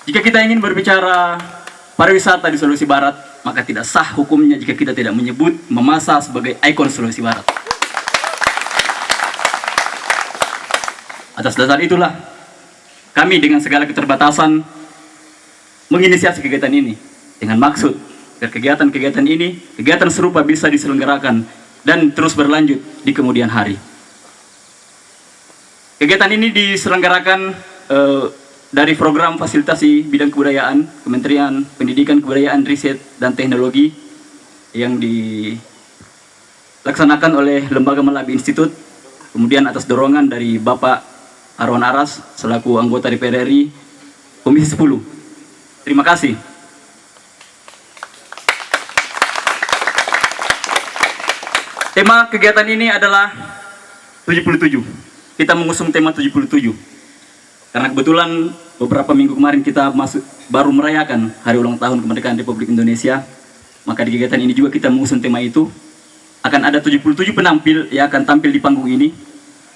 Jika kita ingin berbicara pariwisata di Sulawesi Barat, maka tidak sah hukumnya jika kita tidak menyebut Mamasa sebagai ikon Sulawesi Barat. Atas dasar itulah, kami dengan segala keterbatasan menginisiasi kegiatan ini dengan maksud agar kegiatan-kegiatan ini, kegiatan serupa bisa diselenggarakan dan terus berlanjut di kemudian hari. Kegiatan ini diselenggarakan dari program fasilitasi bidang kebudayaan Kementerian Pendidikan, Kebudayaan, Riset, dan Teknologi yang dilaksanakan oleh Lembaga Malabi Institute, kemudian atas dorongan dari Bapak Arwan Aras selaku anggota DPR RI Komisi 10. Terima kasih. Tema kegiatan ini adalah 77. Kita mengusung tema 77. Karena kebetulan beberapa minggu kemarin kita baru merayakan Hari Ulang Tahun Kemerdekaan Republik Indonesia, maka di kegiatan ini juga kita mengusung tema itu. Akan ada 77 penampil yang akan tampil di panggung ini.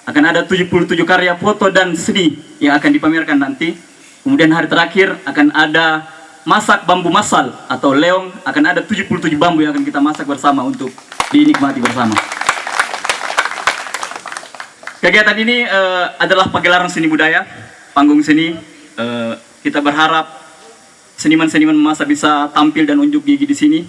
Akan ada 77 karya foto dan seni yang akan dipamerkan nanti. Kemudian hari terakhir akan ada masak bambu masal atau leong. Akan ada 77 bambu yang akan kita masak bersama untuk dinikmati bersama. Kegiatan ini adalah pagelaran seni budaya, panggung seni. Kita berharap seniman-seniman Mamasa bisa tampil dan unjuk gigi di sini.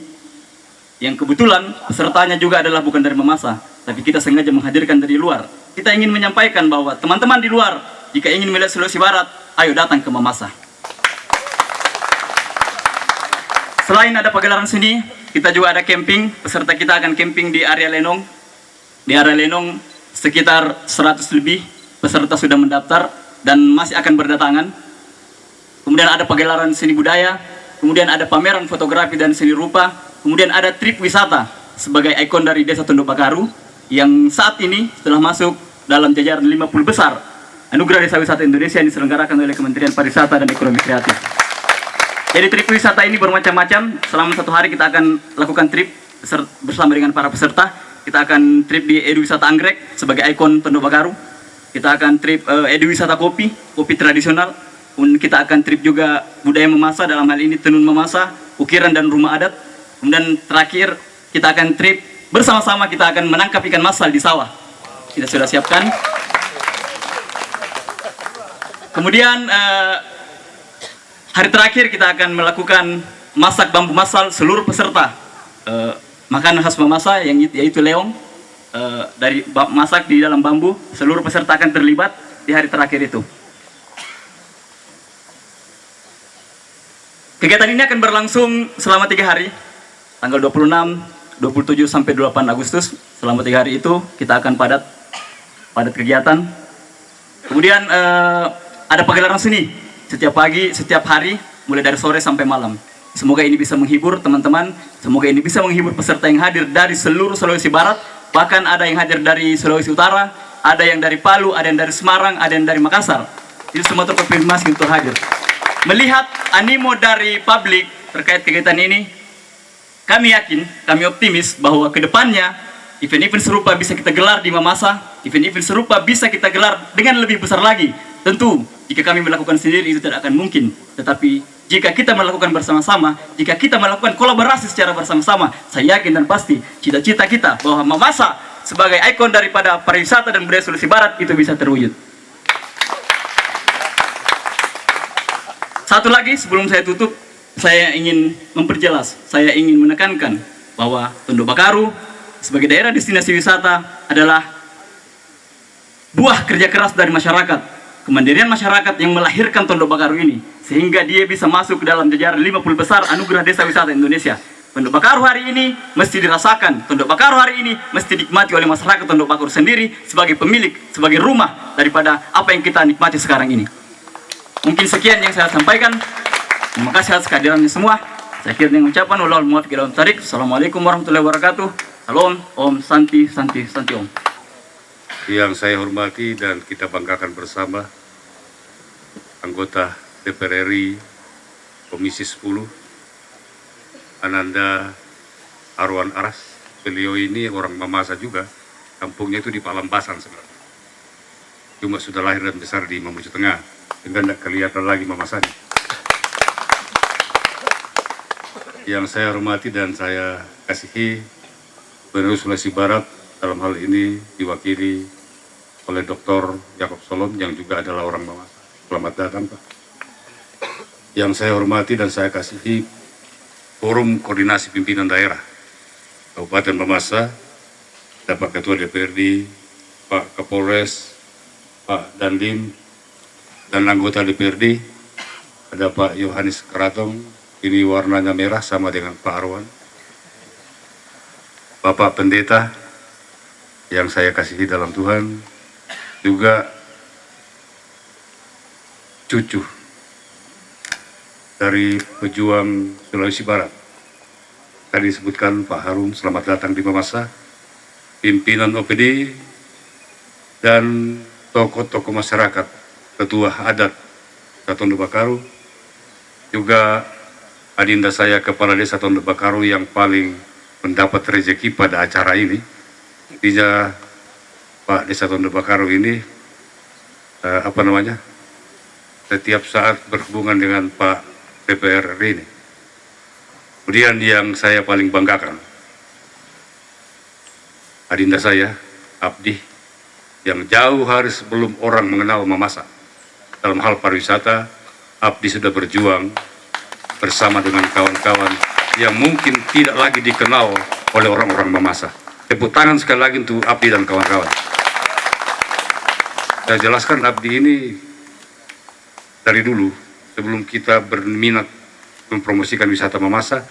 Yang kebetulan pesertanya juga adalah bukan dari Mamasa, tapi kita sengaja menghadirkan dari luar. Kita ingin menyampaikan bahwa teman-teman di luar, jika ingin melihat Sulawesi Barat, ayo datang ke Mamasa. Selain ada pagelaran seni, kita juga ada camping. Peserta kita akan camping di area Lenong. Di area Lenong sekitar 100 lebih peserta sudah mendaftar dan masih akan berdatangan. Kemudian ada pagelaran seni budaya, kemudian ada pameran fotografi dan seni rupa, kemudian ada trip wisata sebagai ikon dari Desa Tondok Bakaru yang saat ini telah masuk dalam jajaran 50 besar Anugerah Desa Wisata Indonesia yang diselenggarakan oleh Kementerian Pariwisata dan Ekonomi Kreatif. Jadi trip wisata ini bermacam-macam. Selama 1 hari kita akan lakukan trip bersama dengan para peserta. Kita akan trip di Edu Wisata Anggrek sebagai ikon Tondok Bakaru. Kita akan trip Edu Wisata Kopi tradisional. Kita akan trip juga budaya Mamasa, dalam hal ini tenun Mamasa, ukiran dan rumah adat. Kemudian terakhir kita akan trip bersama-sama, kita akan menangkap ikan masal di sawah. Kita sudah siapkan. Kemudian hari terakhir kita akan melakukan masak bambu masal seluruh peserta. Makanan khas Mamasa yaitu leong dari masak di dalam bambu. Seluruh peserta akan terlibat di hari terakhir itu. Kegiatan ini akan berlangsung selama 3 hari, tanggal 26, 27 sampai 28 Agustus. Selama 3 hari itu kita akan padat kegiatan. Kemudian ada pagelaran seni setiap pagi, setiap hari, mulai dari sore sampai malam. Semoga ini bisa menghibur teman-teman, semoga ini bisa menghibur peserta yang hadir dari seluruh Sulawesi Barat, bahkan ada yang hadir dari Sulawesi Utara, ada yang dari Palu, ada yang dari Semarang, ada yang dari Makassar. Itu semua terkonfirmasi untuk hadir. Melihat animo dari publik terkait kegiatan ini, kami yakin, kami optimis bahwa kedepannya event-event serupa bisa kita gelar di Mamasa, event-event serupa bisa kita gelar dengan lebih besar lagi. Tentu, jika kami melakukan sendiri itu tidak akan mungkin, tetapi jika kita melakukan bersama-sama, jika kita melakukan kolaborasi secara bersama-sama, saya yakin dan pasti cita-cita kita bahwa Mamasa sebagai ikon daripada pariwisata dan budaya Sulawesi Barat itu bisa terwujud. Satu lagi sebelum saya tutup, saya ingin memperjelas, saya ingin menekankan bahwa Tondok Bakaru sebagai daerah destinasi wisata adalah buah kerja keras dari masyarakat, kemandirian masyarakat yang melahirkan Tondok Bakaru ini, sehingga dia bisa masuk ke dalam jajaran 50 besar Anugerah Desa Wisata Indonesia. Tondok Bakaru hari ini mesti dirasakan, Tondok Bakaru hari ini mesti dinikmati oleh masyarakat Tondok Bakaru sendiri sebagai pemilik, sebagai rumah daripada apa yang kita nikmati sekarang ini. Mungkin sekian yang saya sampaikan. Terima kasih atas kehadirannya semua. Saya akhiri dengan ucapan wallahul muwaffiq ila aqwamit thoriq. Assalamualaikum warahmatullahi wabarakatuh. Salam, Om Santi Om. Yang saya hormati dan kita banggakan bersama anggota DPR RI Komisi 10 Ananda Arwan Aras. Beliau ini orang Mamasa juga, kampungnya itu di Palambasan sebenarnya. Cuma sudah lahir dan besar di Mamuju Tengah, sehingga tidak kelihatan lagi Mamasanya. Yang saya hormati dan saya kasihi Gubernur Sulawesi Barat, dalam hal ini diwakili oleh Dr. Yakob Solom yang juga adalah orang Mamasa. Selamat datang, Pak. Yang saya hormati dan saya kasihi Forum Koordinasi Pimpinan Daerah Kabupaten Mamasa, Bapak Ketua DPRD, Pak Kapolres, Pak Dandim, dan anggota DPRD, ada Pak Yohanes Keratong, ini warnanya merah sama dengan Pak Arwan. Bapak Pendeta yang saya kasihi dalam Tuhan, juga cucu dari pejuang Sulawesi Barat. Tadi disebutkan Pak Harun, selamat datang di Mamasa, pimpinan OPD, dan tokoh-tokoh masyarakat, ketua adat Tondo Bakaru, juga adinda saya Kepala Desa Tondo Bakaru yang paling mendapat rezeki pada acara ini. Intinya Pak Desa Tondo Bakaru ini setiap saat berhubungan dengan Pak DPR ini. Kemudian yang saya paling banggakan, adinda saya Abdi, yang jauh hari sebelum orang mengenal Mamasa dalam hal pariwisata, Abdi sudah berjuang bersama dengan kawan-kawan yang mungkin tidak lagi dikenal oleh orang-orang Mamasa. Tepuk tangan sekali lagi untuk Abdi dan kawan-kawan. Saya jelaskan, Abdi ini dari dulu, sebelum kita berminat mempromosikan wisata Mamasa,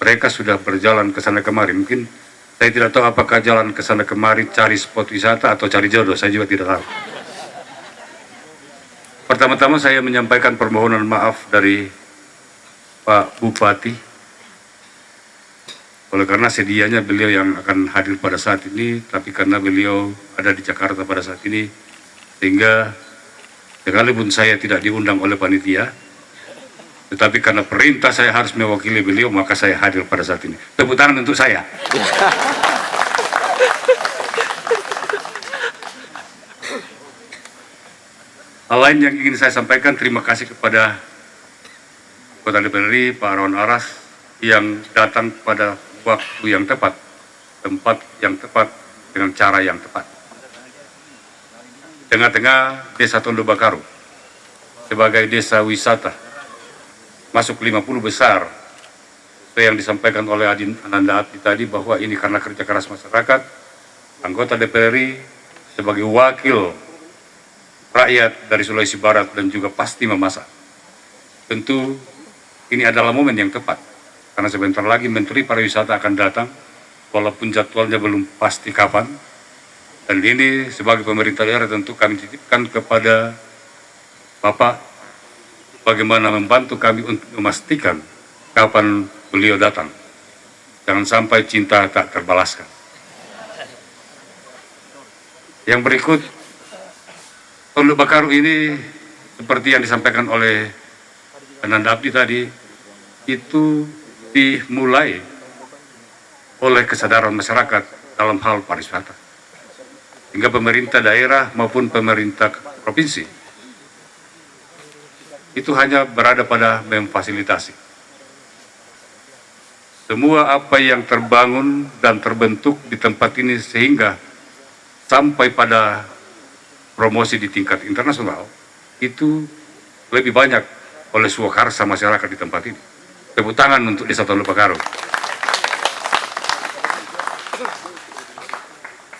mereka sudah berjalan ke sana kemari. Mungkin saya tidak tahu apakah jalan ke sana kemari cari spot wisata atau cari jodoh, saya juga tidak tahu. Pertama-tama saya menyampaikan permohonan maaf dari Pak Bupati, oleh karena sedianya beliau yang akan hadir pada saat ini, tapi karena beliau ada di Jakarta pada saat ini, sehingga sekalipun saya tidak diundang oleh panitia, tetapi karena perintah saya harus mewakili beliau, maka saya hadir pada saat ini. Tepuk tangan untuk saya. Hal lain yang ingin saya sampaikan, terima kasih kepada Kota DPRD, Pak Arwan Aras, yang datang pada waktu yang tepat, tempat yang tepat, dengan cara yang tepat. Tengah-tengah Desa Tondo Bakaru, sebagai desa wisata, masuk 50 besar, yang disampaikan oleh Ananda Abdi tadi, bahwa ini karena kerja keras masyarakat, anggota DPRD, sebagai wakil rakyat dari Sulawesi Barat dan juga pasti Mamasa. Tentu ini adalah momen yang tepat, karena sebentar lagi Menteri Pariwisata akan datang, walaupun jadwalnya belum pasti kapan. Dan ini sebagai pemerintah daerah tentu kami titipkan kepada Bapak, bagaimana membantu kami untuk memastikan kapan beliau datang. Jangan sampai cinta tak terbalaskan. Yang berikut, Tondo Bakaru ini seperti yang disampaikan oleh Ananda Abdi tadi, itu dimulai oleh kesadaran masyarakat dalam hal pariwisata. Hingga pemerintah daerah maupun pemerintah provinsi itu hanya berada pada memfasilitasi. Semua apa yang terbangun dan terbentuk di tempat ini sehingga sampai pada promosi di tingkat internasional itu lebih banyak oleh swakarsa masyarakat di tempat ini. Tepuk tangan untuk Desa Tondo Bakaru.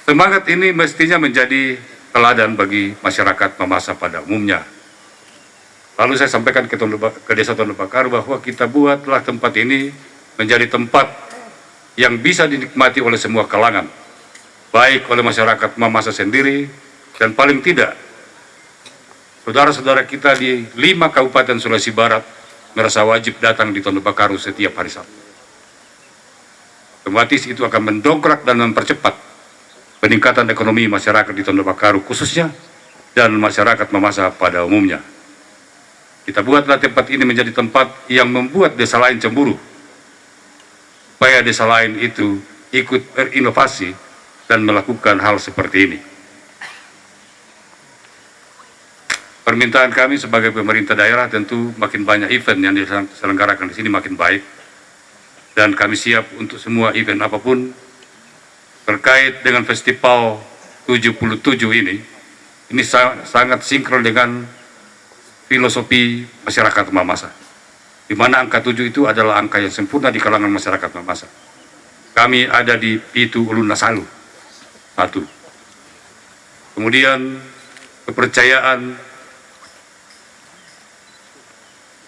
Semangat ini mestinya menjadi teladan bagi masyarakat Mamasa pada umumnya. Lalu saya sampaikan ke Desa Tondo Bakaru bahwa kita buatlah tempat ini menjadi tempat yang bisa dinikmati oleh semua kalangan, baik oleh masyarakat Mamasa sendiri, dan paling tidak saudara-saudara kita di 5 kabupaten Sulawesi Barat merasa wajib datang di Tondo Bakaru setiap hari Sabtu. Otomatis itu akan mendongkrak dan mempercepat peningkatan ekonomi masyarakat di Tondo Bakaru khususnya, dan masyarakat Mamasa pada umumnya. Kita buatlah tempat ini menjadi tempat yang membuat desa lain cemburu, supaya desa lain itu ikut berinovasi dan melakukan hal seperti ini. Permintaan kami sebagai pemerintah daerah tentu makin banyak event yang diselenggarakan di sini makin baik. dan kami siap untuk semua event apapun terkait dengan festival 77 ini. Ini sangat sinkron dengan filosofi masyarakat Mamasa, di mana angka 7 itu adalah angka yang sempurna di kalangan masyarakat Mamasa. Kami ada di Pitu Ulun Nasalu, satu. Kemudian kepercayaan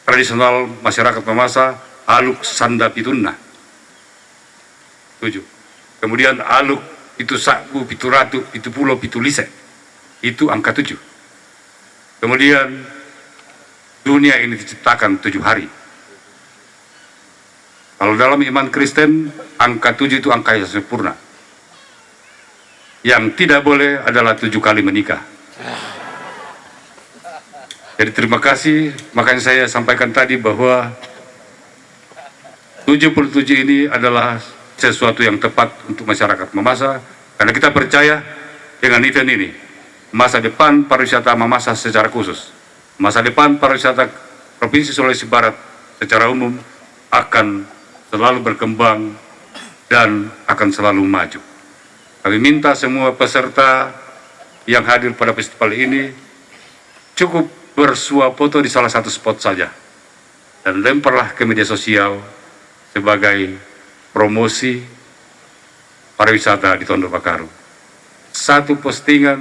tradisional masyarakat Mamasa, Aluk Sanda Pitunna, 7. Kemudian Aluk Pitu Saku, Pitu Ratu, Pitu Pulau, Pitu Lise, itu angka 7. Kemudian dunia ini diciptakan 7 hari. Kalau dalam iman Kristen, angka 7 itu angka yang sempurna. Yang tidak boleh adalah 7 kali menikah. Jadi terima kasih, makanya saya sampaikan tadi bahwa 77 ini adalah sesuatu yang tepat untuk masyarakat Mamasa, karena kita percaya dengan event ini, masa depan pariwisata Mamasa secara khusus, masa depan pariwisata Provinsi Sulawesi Barat secara umum akan selalu berkembang dan akan selalu maju. Kami minta semua peserta yang hadir pada festival ini cukup bersuah foto di salah satu spot saja dan lemparlah ke media sosial sebagai promosi pariwisata di Tondo Bakaru. Satu postingan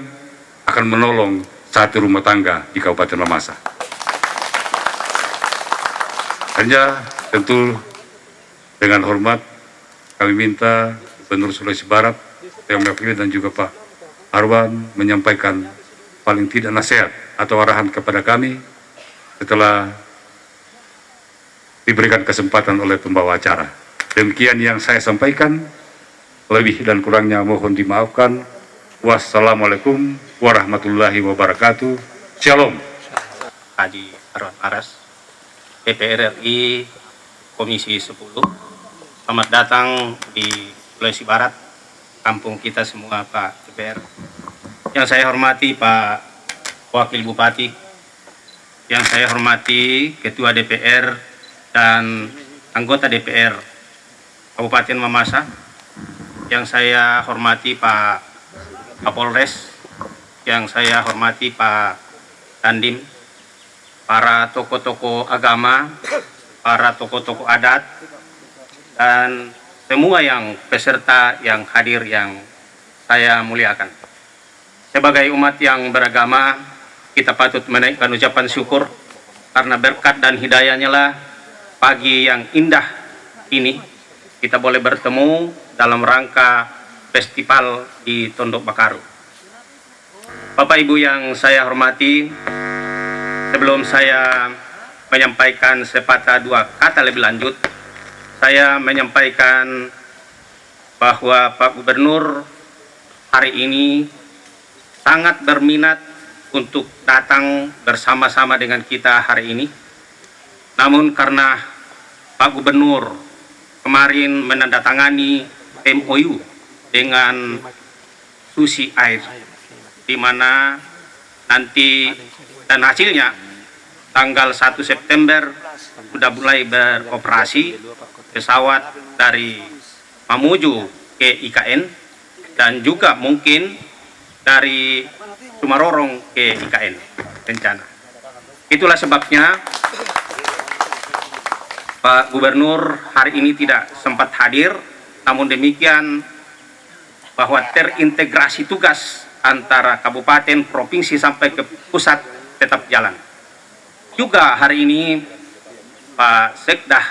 akan menolong satu rumah tangga di Kabupaten Mamasa. Hanya tentu dengan hormat kami minta Gubernur Sulawesi Barat, yang mewakili dan juga Pak Arwan menyampaikan paling tidak nasihat atau arahan kepada kami setelah diberikan kesempatan oleh pembawa acara. Demikian yang saya sampaikan, lebih dan kurangnya mohon dimaafkan. Wassalamualaikum warahmatullahi wabarakatuh. Shalom. Haji Arwan Aras, DPR RI Komisi 10. Selamat datang di Sulawesi Barat, kampung kita semua Pak DPR. Yang saya hormati Pak Wakil Bupati, yang saya hormati Ketua DPR dan anggota DPR Kabupaten Mamasa, yang saya hormati Pak Kapolres, yang saya hormati Pak Dandim, para tokoh-tokoh agama, para tokoh-tokoh adat, dan semua yang peserta yang hadir yang saya muliakan. Sebagai umat yang beragama, kita patut menaikkan ucapan syukur karena berkat dan hidayahnya lah pagi yang indah ini kita boleh bertemu dalam rangka festival di Tondo Bakaru. Bapak Ibu yang saya hormati, sebelum saya menyampaikan sepatah dua kata lebih lanjut, saya menyampaikan bahwa Pak Gubernur hari ini sangat berminat untuk datang bersama-sama dengan kita hari ini. Namun karena Pak Gubernur kemarin menandatangani MOU dengan Susi Air, di mana nanti dan hasilnya tanggal 1 September sudah mulai beroperasi pesawat dari Mamuju ke IKN dan juga mungkin dari Sumarorong ke IKN rencana. Itulah sebabnya Pak Gubernur hari ini tidak sempat hadir, namun demikian bahwa terintegrasi tugas antara kabupaten, provinsi sampai ke pusat tetap jalan. Juga hari ini Pak Sekdah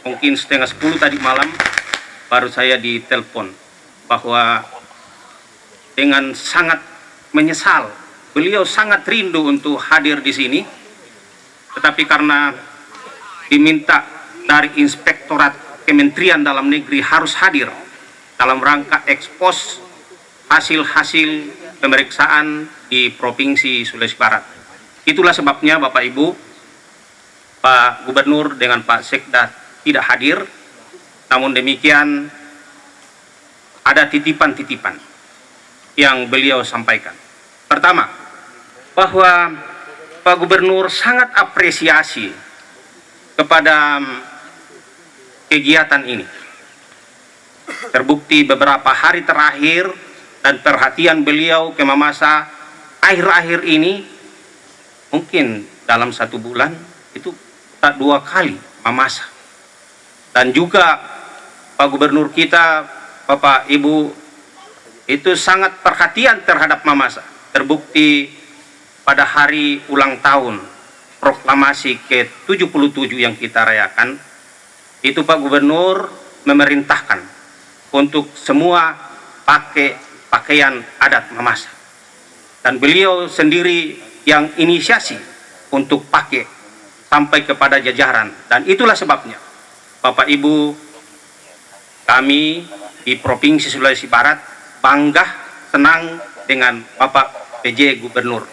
mungkin setengah 10 tadi malam baru saya ditelepon bahwa dengan sangat menyesal, beliau sangat rindu untuk hadir di sini, tetapi karena diminta dari Inspektorat Kementerian Dalam Negeri harus hadir dalam rangka ekspos hasil-hasil pemeriksaan di Provinsi Sulawesi Barat. Itulah sebabnya Bapak Ibu, Pak Gubernur dengan Pak Sekda tidak hadir, namun demikian ada titipan-titipan yang beliau sampaikan. Pertama, bahwa Pak Gubernur sangat apresiasi kepada kegiatan ini. Terbukti beberapa hari terakhir dan perhatian beliau ke Mamasa akhir-akhir ini, mungkin dalam 1 bulan itu tak 2 kali Mamasa. Dan juga Pak Gubernur kita, Bapak Ibu, itu sangat perhatian terhadap Mamasa. Terbukti pada hari ulang tahun proklamasi ke-77 yang kita rayakan, itu Pak Gubernur memerintahkan untuk semua pakai pakaian adat Mamasa. Dan beliau sendiri yang inisiasi untuk pakai sampai kepada jajaran. Dan itulah sebabnya Bapak Ibu, kami di Provinsi Sulawesi Barat bangga, senang dengan Bapak PJ Gubernur.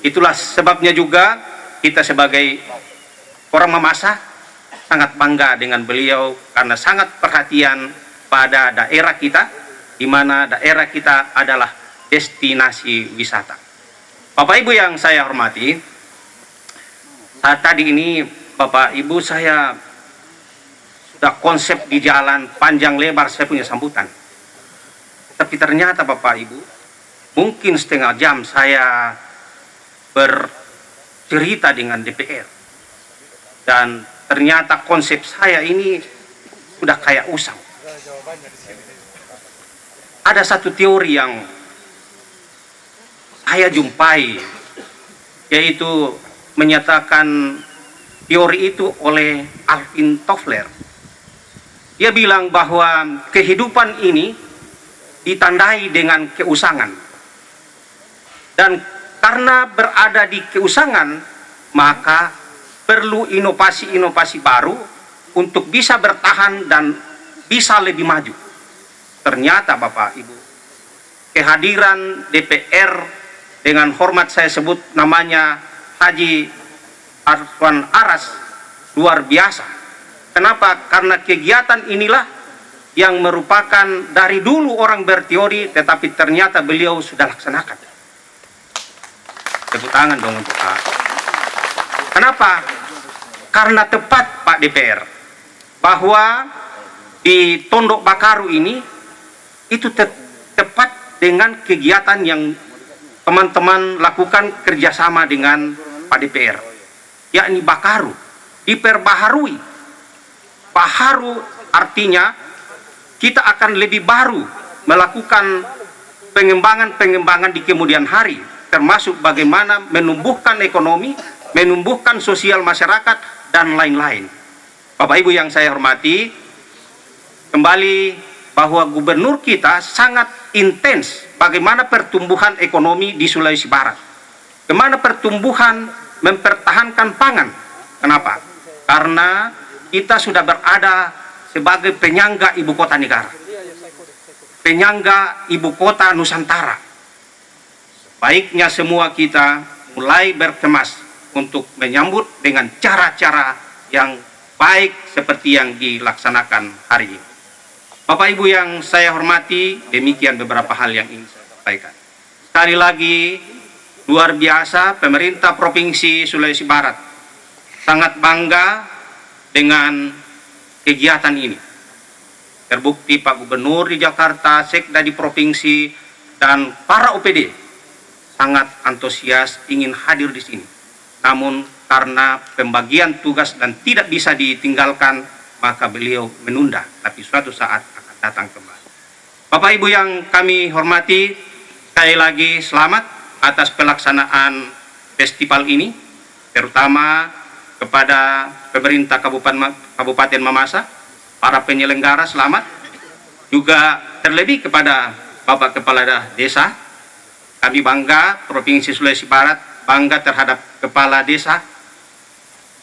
Itulah sebabnya juga kita sebagai orang Mamasa sangat bangga dengan beliau karena sangat perhatian pada daerah kita, di mana daerah kita adalah destinasi wisata. Bapak Ibu yang saya hormati, saat tadi ini Bapak Ibu saya sudah konsep di jalan panjang lebar saya punya sambutan. Tapi ternyata Bapak Ibu, mungkin setengah jam saya bercerita dengan DPR. Dan ternyata konsep saya ini sudah kayak usang. Ada satu teori yang saya jumpai, yaitu menyatakan teori itu oleh Alvin Toffler. Dia bilang bahwa kehidupan ini ditandai dengan keusangan. Dan karena berada di keusangan, maka perlu inovasi-inovasi baru untuk bisa bertahan dan bisa lebih maju. Ternyata Bapak Ibu, kehadiran DPR dengan hormat saya sebut namanya Haji Arfan Aras luar biasa. Kenapa? Karena kegiatan inilah yang merupakan dari dulu orang berteori, tetapi ternyata beliau sudah laksanakan. Tepuk tangan dong untuk Pak. Kenapa? Karena tepat Pak DPR bahwa di Tondok Bakaru ini itu tepat dengan kegiatan yang teman-teman lakukan kerjasama dengan Pak DPR, yakni Bakaru diperbaharui. Baharu artinya kita akan lebih baru melakukan pengembangan-pengembangan di kemudian hari, termasuk bagaimana menumbuhkan ekonomi, menumbuhkan sosial masyarakat, dan lain-lain. Bapak Ibu yang saya hormati, kembali bahwa gubernur kita sangat intens bagaimana pertumbuhan ekonomi di Sulawesi Barat. Bagaimana pertumbuhan mempertahankan pangan. Kenapa? Karena kita sudah berada sebagai penyangga ibu kota negara. Penyangga ibu kota Nusantara. Baiknya semua kita mulai berkemas untuk menyambut dengan cara-cara yang baik seperti yang dilaksanakan hari ini. Bapak Ibu yang saya hormati, demikian beberapa hal yang ingin saya sampaikan. Sekali lagi, luar biasa pemerintah Provinsi Sulawesi Barat sangat bangga dengan kegiatan ini. Terbukti Pak Gubernur di Jakarta, Sekda di Provinsi, dan para OPD sangat antusias ingin hadir di sini. Namun karena pembagian tugas dan tidak bisa ditinggalkan, maka beliau menunda, tapi suatu saat akan datang kembali. Bapak Ibu yang kami hormati, sekali lagi selamat atas pelaksanaan festival ini, terutama kepada pemerintah Kabupaten Mamasa, para penyelenggara selamat, juga terlebih kepada Bapak Kepala Desa. Kami bangga, Provinsi Sulawesi Barat bangga terhadap Kepala Desa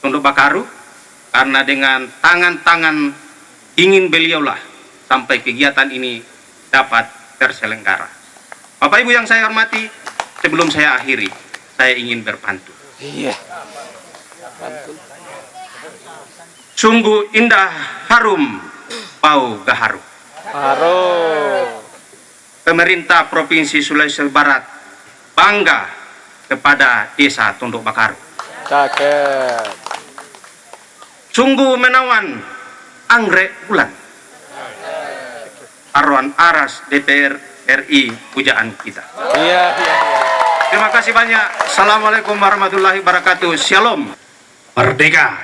Tondok Bakaru, karena dengan tangan-tangan ingin beliaulah sampai kegiatan ini dapat terselenggara. Bapak Ibu yang saya hormati, sebelum saya akhiri, saya ingin berpantun. Iya. Sungguh indah harum bau gaharu. Harum. Pemerintah Provinsi Sulawesi Barat bangga kepada Desa Tondok Bakaru. Cakep. Sungguh menawan anggrek bulan. Arwan Aras DPR RI pujaan kita. Iya, iya. Terima kasih banyak. Assalamualaikum warahmatullahi wabarakatuh. Shalom. Merdeka.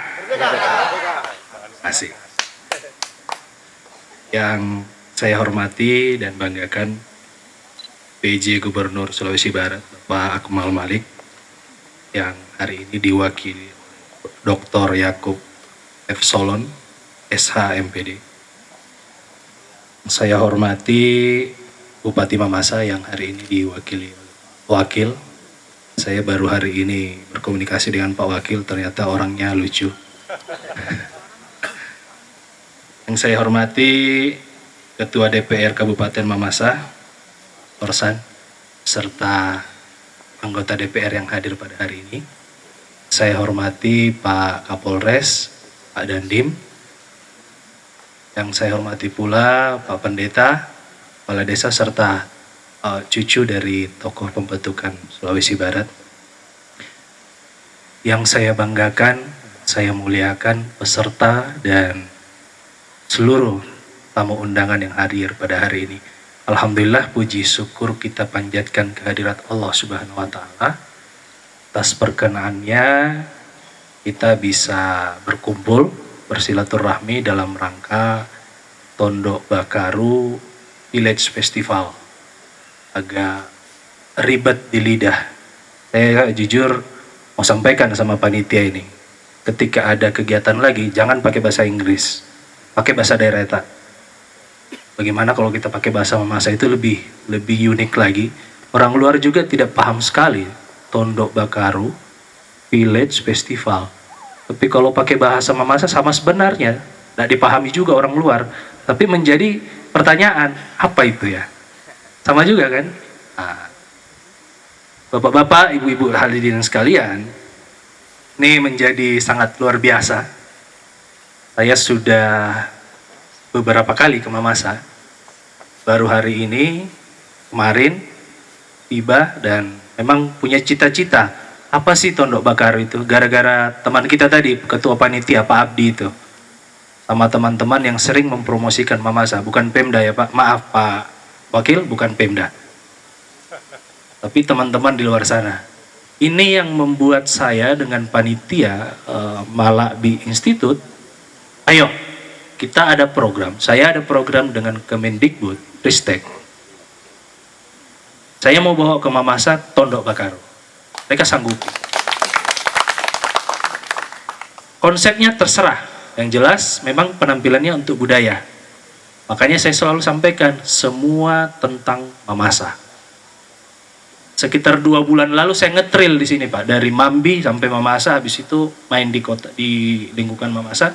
Asik. Yang saya hormati dan banggakan PJ Gubernur Sulawesi Barat Bapak Akmal Malik yang hari ini diwakili Dr. Yakub F. Solon SH MPD. Saya hormati Bupati Mamasa yang hari ini diwakili Wakil. Saya baru hari ini berkomunikasi dengan Pak Wakil, ternyata orangnya lucu. Yang saya hormati Ketua DPR Kabupaten Mamasa, Orsan, serta anggota DPR yang hadir pada hari ini. Saya hormati Pak Kapolres, Pak Dandim. Yang saya hormati pula Pak Pendeta, Kepala Desa, serta cucu dari tokoh pembentukan Sulawesi Barat. Yang saya banggakan, saya muliakan peserta dan seluruh tamu undangan yang hadir pada hari ini. Alhamdulillah, puji syukur kita panjatkan kehadirat Allah Subhanahu wa Ta'ala atas perkenaannya kita bisa berkumpul bersilaturahmi dalam rangka Tondok Bakaru Village Festival. Agak ribet di lidah. Saya jujur mau sampaikan sama panitia ini, ketika ada kegiatan lagi jangan pakai bahasa Inggris, pakai bahasa daerah tak. Bagaimana kalau kita pakai bahasa Mamasa, itu lebih unik lagi. Orang luar juga tidak paham sekali Tondok Bakaru Village Festival. Tapi kalau pakai bahasa Mamasa sama sebenarnya, tidak dipahami juga orang luar. Tapi menjadi pertanyaan, apa itu ya? Sama juga kan? Nah, Bapak-bapak, ibu-ibu hadirin sekalian, ini menjadi sangat luar biasa. Saya sudah beberapa kali ke Mamasa. Baru hari ini, kemarin, tiba dan memang punya cita-cita. Apa sih Tondok Bakaru itu? Gara-gara teman kita tadi, Ketua Panitia, Pak Abdi itu. Sama teman-teman yang sering mempromosikan Mamasa. Bukan Pemda ya Pak, maaf Pak Wakil, bukan Pemda. Tapi teman-teman di luar sana. Ini yang membuat saya dengan panitia Malakbi Institute, ayo kita ada program. Saya ada program dengan Kemendikbud, Ristek. Saya mau bawa ke Mamasa Tondok Bakaru. Mereka sanggupi. Konsepnya terserah. Yang jelas memang penampilannya untuk budaya. Makanya saya selalu sampaikan semua tentang Mamasa. Sekitar 2 bulan lalu saya ngetril di sini Pak, dari Mambi sampai Mamasa, habis itu main di kota, di lingkungan Mamasa.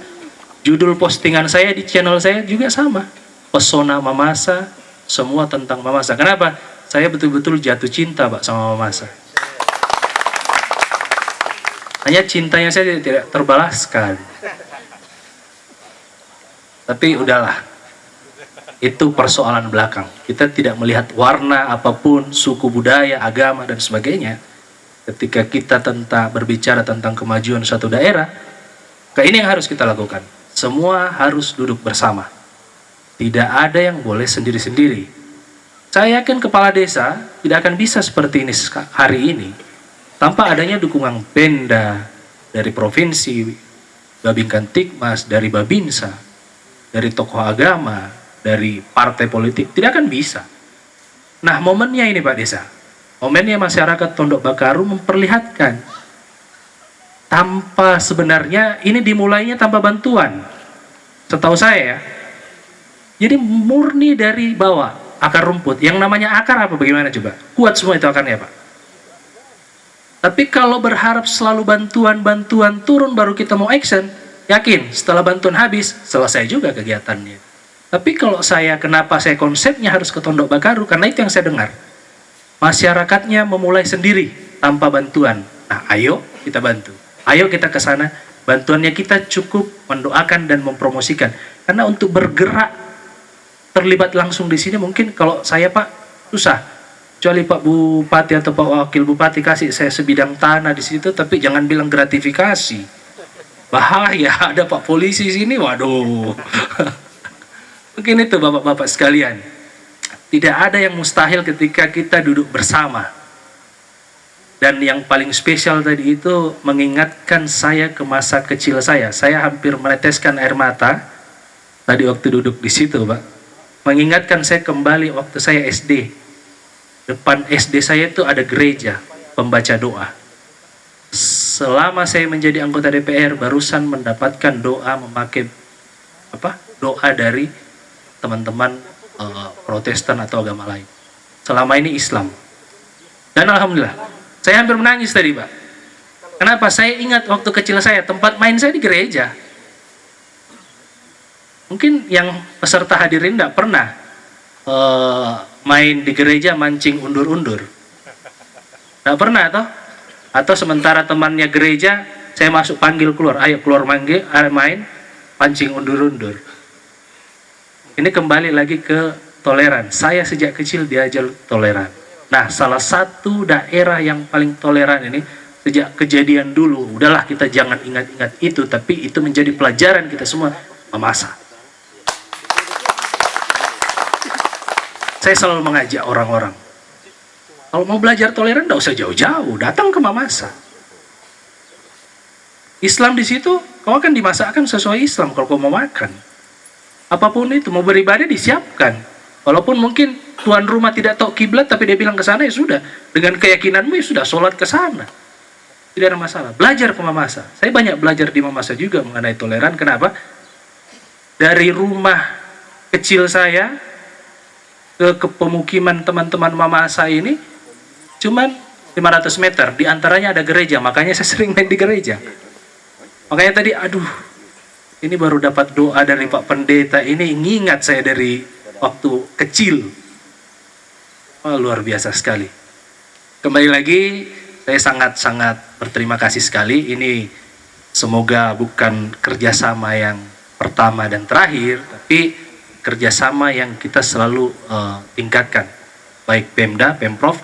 Judul postingan saya di channel saya juga sama, pesona Mamasa, semua tentang Mamasa. Kenapa? Saya betul-betul jatuh cinta Pak sama Mamasa. Hanya cintanya saya tidak terbalaskan. Tapi udahlah. Itu persoalan belakang. Kita tidak melihat warna apapun, suku, budaya, agama, dan sebagainya. Ketika kita berbicara tentang kemajuan suatu daerah, ini yang harus kita lakukan. Semua harus duduk bersama. Tidak ada yang boleh sendiri-sendiri. Saya yakin kepala desa tidak akan bisa seperti ini hari ini tanpa adanya dukungan Pemda, dari provinsi, Babinkan Tikmas, dari Babinsa, dari tokoh agama, dari partai politik, tidak akan bisa. Nah, momennya ini Pak Desa, momennya masyarakat Tondok Bakaru memperlihatkan tanpa, sebenarnya ini dimulainya tanpa bantuan, setahu saya ya. Jadi murni dari bawah, akar rumput. Yang namanya akar apa, bagaimana coba? Kuat semua itu akarnya Pak. Tapi kalau berharap selalu bantuan turun baru kita mau action, yakin setelah bantuan habis, selesai juga kegiatannya. Tapi kalau kenapa saya konsepnya harus ke Tondok Bakaru? Karena itu yang saya dengar. Masyarakatnya memulai sendiri tanpa bantuan. Nah, ayo kita bantu. Ayo kita ke sana. Bantuannya kita cukup mendoakan dan mempromosikan. Karena untuk bergerak terlibat langsung di sini mungkin kalau saya Pak susah. Kecuali Pak Bupati atau Pak Wakil Bupati kasih saya sebidang tanah di situ, tapi jangan bilang gratifikasi. bahaya, ada Pak Polisi sini, waduh. Mungkin itu Bapak-bapak sekalian. Tidak ada yang mustahil ketika kita duduk bersama. Dan yang paling spesial tadi itu mengingatkan saya ke masa kecil saya. Saya hampir meneteskan air mata tadi waktu duduk di situ, Pak. Mengingatkan saya kembali waktu saya SD. Depan SD saya itu ada gereja pembaca doa. Selama saya menjadi anggota DPR, barusan mendapatkan doa memakai doa dari teman-teman Protestan atau agama lain. Selama ini Islam. Dan alhamdulillah, saya hampir menangis tadi, Pak. Kenapa? Saya ingat waktu kecil saya, tempat main saya di gereja. Mungkin yang peserta hadirin tidak pernah main di gereja mancing undur-undur. Tidak pernah, toh? Atau sementara temannya gereja, saya masuk panggil keluar, ayo keluar main, pancing undur-undur. Ini kembali lagi ke toleran. Saya sejak kecil diajar toleran. Nah, salah satu daerah yang paling toleran ini, sejak kejadian dulu, udahlah kita jangan ingat-ingat itu, tapi itu menjadi pelajaran kita semua, memasak. Saya selalu mengajak orang-orang, kalau mau belajar toleran, tidak usah jauh-jauh, datang ke Mamasa. Islam di situ, kau akan dimasakkan sesuai Islam kalau kau mau makan. Apapun itu, mau beribadah disiapkan. Walaupun mungkin tuan rumah tidak tahu kiblat, tapi dia bilang ke sana, ya sudah. Dengan keyakinanmu ya sudah, sholat ke sana. Tidak ada masalah. Belajar ke Mamasa. Saya banyak belajar di Mamasa juga mengenai toleran. Kenapa? Dari rumah kecil saya ke pemukiman teman-teman Mamasa ini, cuman 500 meter. Di antaranya ada gereja, makanya saya sering main di gereja. Makanya tadi, ini baru dapat doa dari Pak Pendeta, ini ngingat saya dari waktu kecil. Luar biasa sekali. Kembali lagi, saya sangat-sangat berterima kasih sekali. Ini semoga bukan kerjasama yang pertama dan terakhir, tapi kerjasama yang kita selalu tingkatkan. Baik Pemda, Pemprov,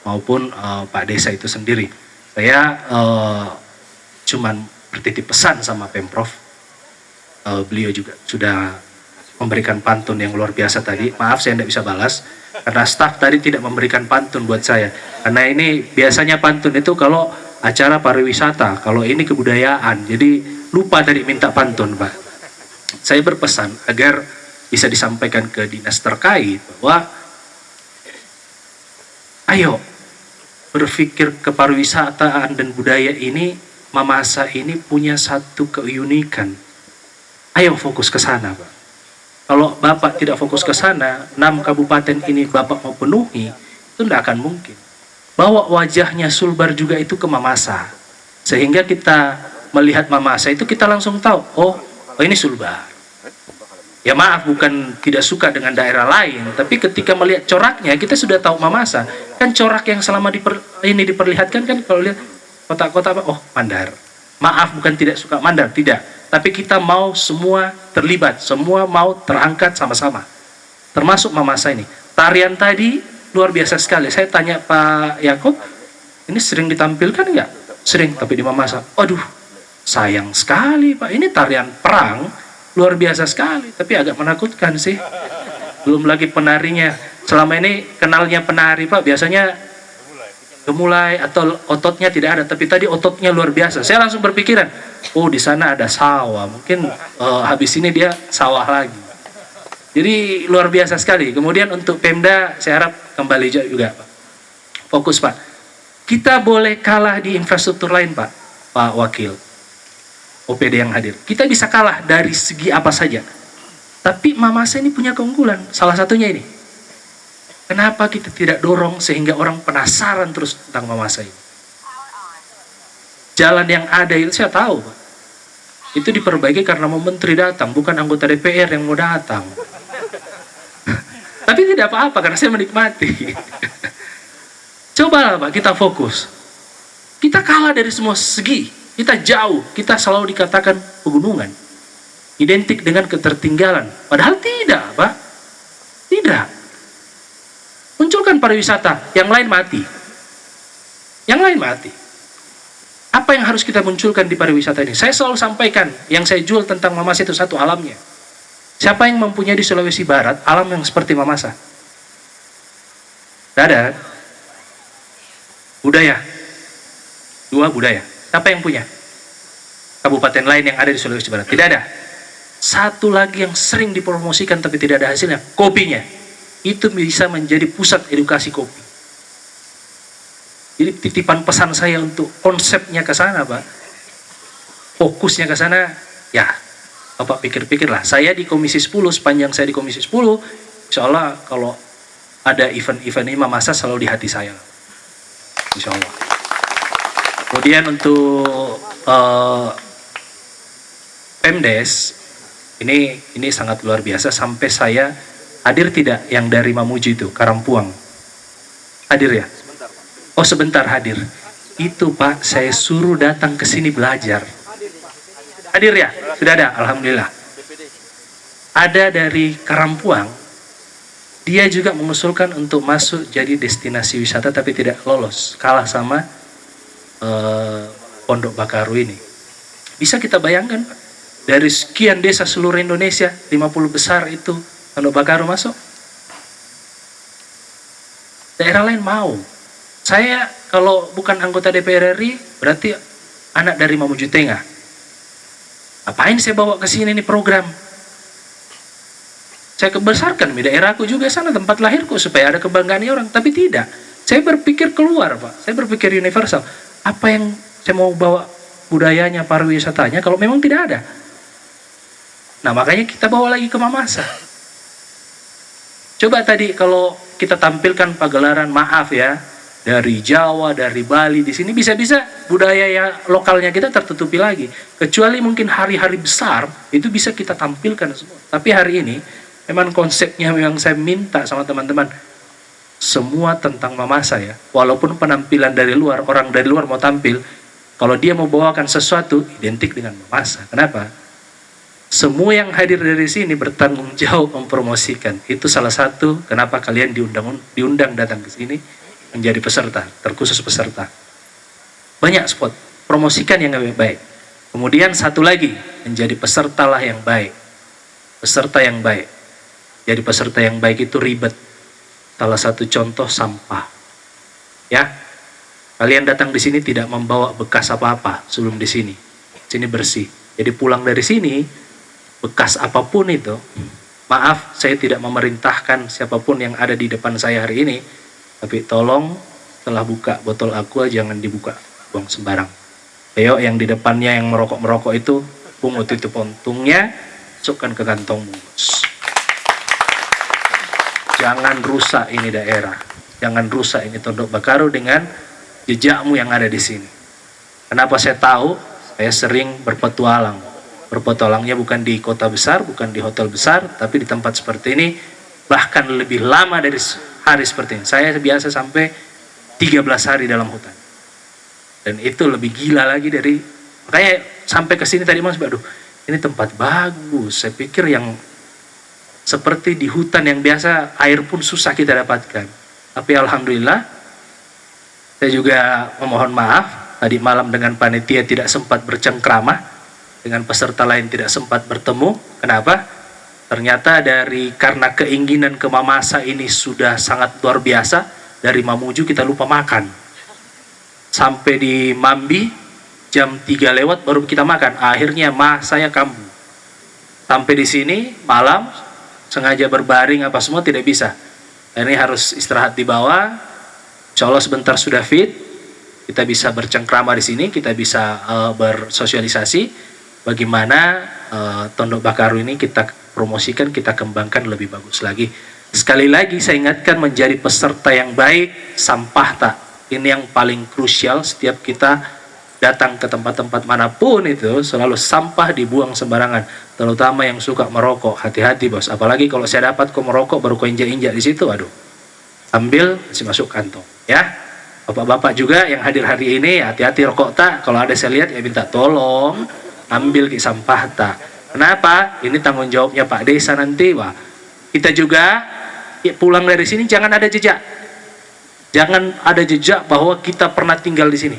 maupun Pak Desa itu sendiri. Saya cuman bertitip pesan sama Pemprov. Beliau juga sudah memberikan pantun yang luar biasa tadi. Maaf saya tidak bisa balas karena staf tadi tidak memberikan pantun buat saya. Karena ini biasanya pantun itu kalau acara pariwisata, kalau ini kebudayaan. Jadi lupa tadi minta pantun, Pak. Saya berpesan agar bisa disampaikan ke dinas terkait bahwa ayo berpikir ke pariwisataan dan budaya ini, Mamasa ini punya satu keunikan. Ayo fokus ke sana, Pak. Kalau Bapak tidak fokus ke sana, 6 kabupaten ini Bapak mau penuhi, itu tidak akan mungkin. Bawa wajahnya Sulbar juga itu ke Mamasa. Sehingga kita melihat Mamasa itu kita langsung tahu, oh ini Sulbar. Ya maaf, bukan tidak suka dengan daerah lain, tapi ketika melihat coraknya, kita sudah tahu Mamasa. Kan corak yang selama ini diperlihatkan kan kalau lihat kota-kota apa, oh Mandar. Maaf, bukan tidak suka Mandar, tidak. Tapi kita mau semua terlibat, semua mau terangkat sama-sama. Termasuk Mamasa ini. Tarian tadi luar biasa sekali. Saya tanya Pak Yakob, ini sering ditampilkan enggak? Sering, tapi di Mamasa. Aduh, sayang sekali Pak. Ini tarian perang, luar biasa sekali. Tapi agak menakutkan sih. Belum lagi penarinya. Selama ini kenalnya penari Pak, biasanya gemulai atau ototnya tidak ada, tapi tadi ototnya luar biasa. Saya langsung berpikiran, oh di sana ada sawah, mungkin habis ini dia sawah lagi. Jadi luar biasa sekali. Kemudian untuk Pemda, saya harap kembali juga Pak. Fokus Pak. Kita boleh kalah di infrastruktur lain Pak, Pak Wakil, OPD yang hadir. Kita bisa kalah dari segi apa saja. Tapi Mamasa ini punya keunggulan, salah satunya ini. Kenapa kita tidak dorong sehingga orang penasaran terus tentang Mamasa ini? Jalan yang ada itu saya tahu, Pak. Itu diperbaiki karena mau menteri datang, bukan anggota DPR yang mau datang. Tapi tidak apa-apa karena saya menikmati. Cobalah Pak, kita fokus. Kita kalah dari semua segi. Kita jauh, kita selalu dikatakan pegunungan. Identik dengan ketertinggalan. Padahal tidak, Pak. Tidak. Munculkan pariwisata, yang lain mati. Yang lain mati. Apa yang harus kita munculkan di pariwisata ini? Saya selalu sampaikan, yang saya jual tentang Mamasa itu satu, alamnya. Siapa yang mempunyai di Sulawesi Barat alam yang seperti Mamasa? Tidak ada. Budaya. Dua, budaya. Siapa yang punya? Kabupaten lain yang ada di Sulawesi Barat? Tidak ada. Satu lagi yang sering dipromosikan tapi tidak ada hasilnya, kopinya. Itu bisa menjadi pusat edukasi kopi. Jadi titipan pesan saya untuk konsepnya ke sana, Pak. Fokusnya ke sana, ya Bapak pikir-pikirlah. Saya di Komisi 10, sepanjang saya di Komisi 10, insya Allah kalau ada event-event ini Mamasa selalu di hati saya. Insya Allah. Kemudian untuk Pemdes, ini sangat luar biasa. Sampai saya hadir tidak yang dari Mamuju itu, Karampuang. Hadir ya? Oh sebentar hadir. Itu Pak, saya suruh datang ke sini belajar. Hadir ya? Sudah ada, alhamdulillah. Ada dari Karampuang, dia juga mengusulkan untuk masuk jadi destinasi wisata tapi tidak lolos, kalah sama Pondok Bakaru ini. Bisa kita bayangkan Pak, dari sekian desa seluruh Indonesia, 50 besar itu Pondok Bakaru masuk. Daerah lain mau. Saya kalau bukan anggota DPR RI, berarti anak dari Mamuju Tengah. Apain saya bawa ke sini nih program? Saya kebesarkan di daerahku juga sana tempat lahirku supaya ada kebanggaannya orang, tapi tidak. Saya berpikir keluar, Pak. Saya berpikir universal. Apa yang saya mau bawa budayanya, pariwisatanya kalau memang tidak ada? Nah, makanya kita bawa lagi ke Mamasa. Coba tadi kalau kita tampilkan pagelaran, maaf ya, dari Jawa, dari Bali, di sini bisa-bisa budaya ya lokalnya kita tertutupi lagi. Kecuali mungkin hari-hari besar, itu bisa kita tampilkan semua. Tapi hari ini, memang konsepnya memang saya minta sama teman-teman, semua tentang Mamasa ya. Walaupun penampilan dari luar, orang dari luar mau tampil, kalau dia mau bawakan sesuatu, identik dengan Mamasa. Kenapa? Semua yang hadir dari sini bertanggung jawab mempromosikan. Itu salah satu kenapa kalian diundang datang ke sini, menjadi peserta, terkhusus peserta. Banyak spot, promosikan yang lebih baik. Kemudian satu lagi, menjadi pesertalah yang baik. Peserta yang baik. Jadi peserta yang baik itu ribet. Salah satu contoh sampah. Ya, kalian datang di sini tidak membawa bekas apa-apa sebelum di sini. Sini bersih. Jadi pulang dari sini, bekas apapun itu, maaf saya tidak memerintahkan siapapun yang ada di depan saya hari ini, tapi tolong setelah buka botol aqua jangan dibuka, buang sembarang. Ayo yang di depannya yang merokok-merokok itu, pungut itu puntungnya, masukkan ke kantong bungkus. Jangan rusak ini daerah, jangan rusak ini Pondok Bakaru dengan jejakmu yang ada di sini. Kenapa saya tahu? Saya sering berpetualang. Berpetualangnya bukan di kota besar, bukan di hotel besar, tapi di tempat seperti ini, bahkan lebih lama dari hari seperti ini. Saya biasa sampai 13 hari dalam hutan. Dan itu lebih gila lagi dari, makanya sampai ke sini tadi Mas, aduh, ini tempat bagus. Saya pikir yang seperti di hutan yang biasa air pun susah kita dapatkan. Tapi alhamdulillah, saya juga memohon maaf, tadi malam dengan panitia tidak sempat bercengkrama, dengan peserta lain tidak sempat bertemu. Kenapa? Ternyata karena keinginan ke Mamasa ini sudah sangat luar biasa, dari Mamuju kita lupa makan. Sampai di Mambi, jam 3 lewat baru kita makan. Akhirnya saya kambuh. Sampai di sini, malam, sengaja berbaring apa semua tidak bisa. Ini harus istirahat di bawah. Insya Allah sebentar sudah fit. Kita bisa bercengkrama di sini, kita bisa bersosialisasi. Bagaimana Pondok Bakaru ini kita promosikan, kita kembangkan lebih bagus lagi. Sekali lagi saya ingatkan, menjadi peserta yang baik, sampah tak. Ini yang paling krusial. Setiap kita datang ke tempat-tempat manapun itu, selalu sampah dibuang sembarangan. Terutama yang suka merokok, hati-hati bos. Apalagi kalau saya dapat kok merokok, baru kau injak-injak di situ, aduh. Ambil, kasih masuk kantong. Ya, bapak-bapak juga yang hadir hari ini, hati-hati rokok tak. Kalau ada saya lihat, ya minta tolong, ambil ke sampah tak. Kenapa? Ini tanggung jawabnya Pak Desa nanti. Wah, kita juga pulang dari sini jangan ada jejak. Jangan ada jejak bahwa kita pernah tinggal di sini.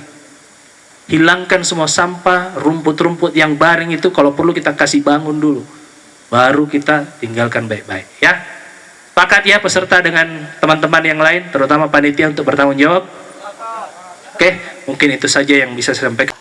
hilangkan semua sampah, rumput-rumput yang baring itu kalau perlu kita kasih bangun dulu. Baru kita tinggalkan baik-baik ya. Sepakat ya peserta dengan teman-teman yang lain, terutama panitia untuk bertanggung jawab. Oke, mungkin itu saja yang bisa saya sampaikan.